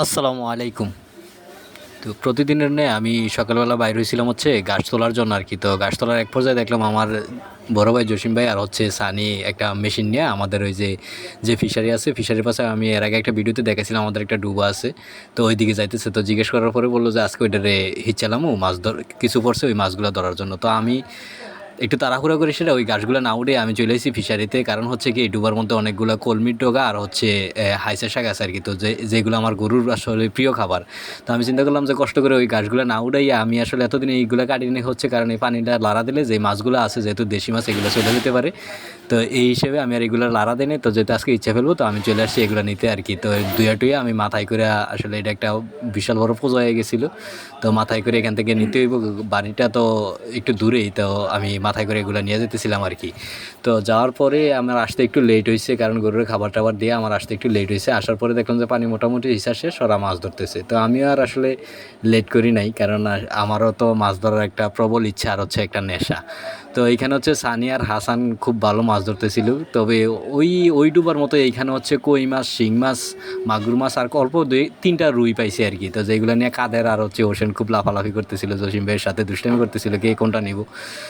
আসসালামু আলাইকুম। তো প্রতিদিনের ন্যায় আমি সকালবেলা বাইর হয়েছিলাম হচ্ছে গাছ তোলার জন্য আর কি। তো গাছ তোলার এক পর্যায়ে দেখলাম আমার বড় ভাই জসিম ভাই আর হচ্ছে সানি একটা মেশিন নিয়ে আমাদের ওই যে ফিশারি আছে, ফিশারির পাশে আমি এর আগে একটা ভিডিওতে দেখেছিলাম আমাদের একটা ডুবা আছে। তো ওই দিকে যাইতেছে, তো জিজ্ঞেস করার পরে বললো যে আজকে ওইটারে হিচ্চালামো মাছ ধর কিছু পড়ছে ওই মাছগুলো ধরার জন্য। তো আমি একটু তাড়াহুড়া করে সেটা ওই গাছগুলো না উঠে আমি চলে এসেছি ফিশারিতে। কারণ হচ্ছে কি এই ডুবার মধ্যে অনেকগুলো কলমির ডগা আর হচ্ছে হাইসা শাক আছে আর কি। তো যেগুলো আমার গরুর আসলে প্রিয় খাবার। তো আমি চিন্তা করলাম যে কষ্ট করে ওই গাছগুলো না উঠাইয়া আমি আসলে এতদিন এইগুলো কাটিয়ে নিয়ে হচ্ছে, কারণ এই পানিটা লাড়া দিলে যে মাছগুলো আছে যেহেতু দেশি মাছ এগুলো চলে যেতে পারে। তো এই হিসেবে আমি আর এগুলো লাড়া দিই নি। তো যেহেতু আজকে ইচ্ছা ফেলবো তো আমি চলে আসছি এগুলো নিতে আর কি। তো দুইয়া টুইয়া আমি মাথায় করে আসলে এটা একটা বিশাল বড় পূজা হয়ে গেছিলো। তো মাথায় করে এখান থেকে নিতে হইব, বাড়িটা তো একটু দূরেই। তো আমি মাথায় করে এগুলো নিয়ে যেতেছিলাম আর কি। তো যাওয়ার পরে আমার আসতে একটু লেট হয়েছে, কারণ গরুর খাবার টাবার দিয়ে আমার আসতে একটু লেট হয়েছে। আসার পরে দেখলাম যে পানি মোটামুটি হিসাব শেষ, ওরা মাছ ধরতেছে। তো আমিও আর আসলে লেট করি নাই, কারণ আমারও তো মাছ ধরার একটা প্রবল ইচ্ছা আর হচ্ছে একটা নেশা। তো এইখানে হচ্ছে সানি আর হাসান খুব ভালো মাছ ধরতেছিল। তবে ওই ওই ডুবার মতো এইখানে হচ্ছে কই মাছ, শিং মাছ, মাগুর মাছ আর অল্প দুই তিনটা রুই পাইছে আর কি। তো যেগুলো নিয়ে কাদের আর হচ্ছে ওশেন খুব লাফালাফি করতেছিল, জসিম ভাইয়ের সাথে দুষ্টামি করতেছিল কে কোনটা নিব।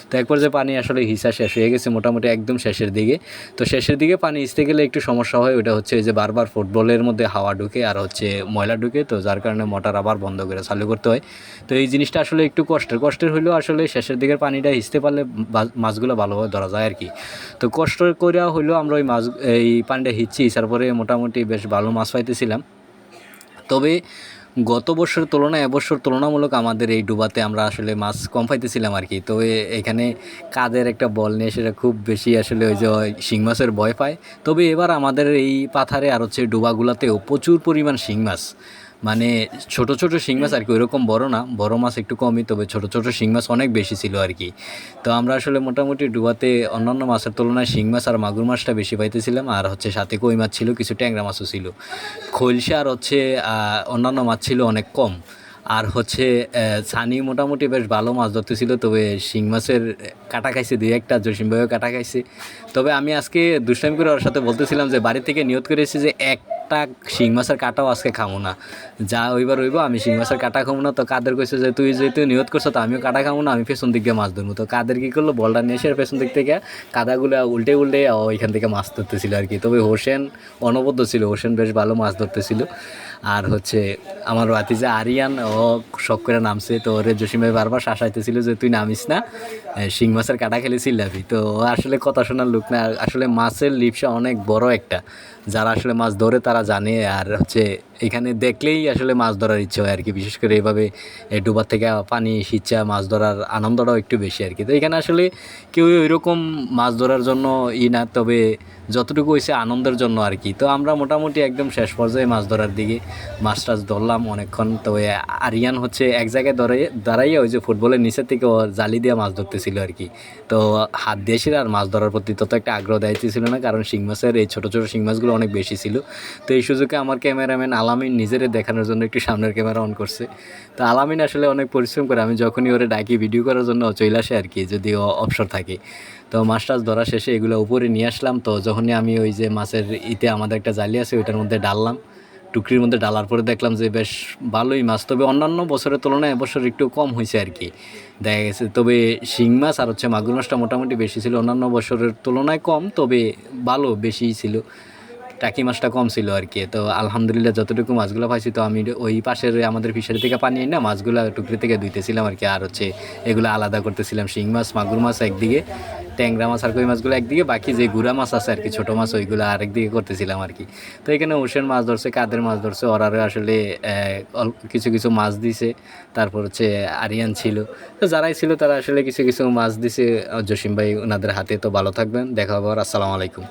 তো একবার যে পানি আসলে হিসা শেষ হয়ে গেছে মোটামুটি একদম শেষের দিকে। তো শেষের দিকে পানি আসতে গেলে একটু সমস্যা হয়, ওটা হচ্ছে যে বারবার ফুটবলের মধ্যে হাওয়া ঢুকে আর হচ্ছে ময়লা ঢুকে, তো যার কারণে মোটর আবার বন্ধ করে চালু করতে হয়। তো এই জিনিসটা আসলে একটু কষ্টের হলেও আসলে শেষের দিকের পানিটা হিসতে পারলে মাছগুলো ভালোভাবে ধরা যায় আর কি। তো কষ্ট করে হইলেও আমরা ওই এই পানিটা হিচ্ছি, তারপরে মোটামুটি বেশ ভালো মাছ পাইতেছিলাম। তবে গত বছরের তুলনায় এবছর তুলনামূলক আমাদের এই ডুবাতে আমরা আসলে মাছ কম পাইতেছিলাম আর কি। তবে এখানে কাদের একটা বল নিয়ে সেটা খুব বেশি আসলে ওই যে শিং মাছের ভয় পায়। তবে এবার আমাদের এই পাথারে আর হচ্ছে ডুবাগুলাতেও প্রচুর পরিমাণ শিং মাছ, মানে ছোট ছোট শিং মাছ আর কি, ওইরকম বড় না, বড় মাছ একটু কমই, তবে ছোট ছোট শিং মাছ অনেক বেশি ছিল আর কি। তো আমরা আসলে মোটামুটি ডুবাতে অন্যান্য মাছের তুলনায় শিং মাছ আর মাগুর মাছটা বেশি পাইতেছিলাম, আর হচ্ছে সাথে কই মাছ ছিল, কিছু ট্যাংরা মাছও ছিল। খৈলসা আর হচ্ছে অন্যান্য মাছ ছিল অনেক কম। আর হচ্ছে ছানি মোটামুটি বেশ ভালো মাছ ধরতেছিল, তবে শিং মাছের কাটা খাইছে দুই একটা, জসিম ভাইও কাটা খাইছে। তবে আমি আজকে দুষ্টামি করে ওর সাথে বলতেছিলাম যে বাড়ি থেকে নিয়ত করেছি যে একটা শিং মাছের কাটাও আজকে খাবো না, যা ওইবার হইব আমি শিং মাছের কাটা খাবো না। তো কাদের কইছে যে তুই যেহেতু নিয়ত করছো তো আমিও কাটা খাবো না, আমি পেছন দিক দিয়ে মাছ ধরবো। তো কাদের কী করলো, বলটা নিয়ে এসে পেছন দিক থেকে কাদাগুলো উল্টে উল্টে ওইখান থেকে মাছ ধরতেছিল আর কি। তবে হোসেন অনবদ্য ছিল, হোসেন বেশ ভালো মাছ ধরতেছিল। আর হচ্ছে আমার ভাতিজা আরিয়ান ও শখ করে নামছে, তো ওরে জসিম ভাই বারবার শাসাইতেছিল যে তুই নামিস না, শিং মাছের কাটা খেলে চিল্লাবি। তো ও আসলে কথা শোনার লোক না, আসলে মাছের লিপসা অনেক বড় একটা, যারা আসলে মাছ ধরে তারা জানে। আর হচ্ছে এখানে দেখলেই আসলে মাছ ধরার ইচ্ছে হয় আর কি, বিশেষ করে এইভাবে ডুবার থেকে পানি সিঁচা মাছ ধরার আনন্দটাও একটু বেশি আর কি। তো এখানে আসলে কেউ ওইরকম মাছ ধরার জন্য না, তবে যতটুকু হয়েছে আনন্দের জন্য আর কি। তো আমরা মোটামুটি একদম শেষ পর্যায়ে মাছ ধরার দিকে মাছ টাছ ধরলাম অনেকক্ষণ। তো আরিয়ান হচ্ছে এক জায়গায় দাঁড়াইয়া ওই যে ফুটবলের নিচের থেকে ও জালি দিয়ে মাছ ধরতেছিল আর কি। তো হাত দিয়েছিল, আর মাছ ধরার প্রতি তত একটা আগ্রহ দেখাইতেছিল না, কারণ শিং মাছের এই ছোটো ছোটো শিং মাছগুলো অনেক বেশি ছিল। তো এই সুযোগে আমার ক্যামেরাম্যান আলামিন নিজেরে দেখানোর জন্য একটু সামনের ক্যামেরা অন করছে। তো আলামিন আসলে অনেক পরিশ্রম করে, আমি যখনই ওরে ডাকি ভিডিও করার জন্য চলে আসে আর কি, যদি ও অবসর থাকে। তো মাছ টাছ ধরা শেষে এগুলো উপরে নিয়ে আসলাম। তো যখনই আমি ওই যে মাছের আমাদের একটা জালি আছে ওইটার মধ্যে ডাললাম, টুকরির মধ্যে ডালার পরে দেখলাম যে বেশ ভালোই মাছ। তবে অন্যান্য বছরের তুলনায় এবছর একটু কম হয়েছে আর কি দেখা গেছে। তবে শিং মাছ আর হচ্ছে মাগুর মাছটা মোটামুটি বেশি ছিল, অন্যান্য বছরের তুলনায় কম, তবে ভালো বেশিই ছিল। টাকি মাছটা কম ছিল আর কি। তো আলহামদুলিল্লাহ যতটুকু মাছগুলো পাইছি, তো আমি ওই পাশের আমাদের ফিশারি থেকে পানি না মাছগুলো টুকরি থেকে ধুইতেছিলাম আর কি। আর হচ্ছে এগুলো আলাদা করতেছিলাম, শিং মাছ মাগুর মাছ একদিকে, ট্যাংরা মাছ আর কই মাছগুলো একদিকে, বাকি যে গুড়া মাছ আছে আর কি ছোটো মাছ ওইগুলো আরেকদিকে করতেছিলাম আর কি। তো এখানে ওশেন মাছ ধরছে, কাদের মাছ ধরছে, ওরা আসলে কিছু কিছু মাছ দিছে। তারপর হচ্ছে আরিয়ান ছিল, তো যারাই ছিল তারা আসলে কিছু কিছু মাছ দিছে জসিম ভাই ওনাদের হাতে। তো ভালো থাকবেন, দেখা হবে, আসসালামু আলাইকুম।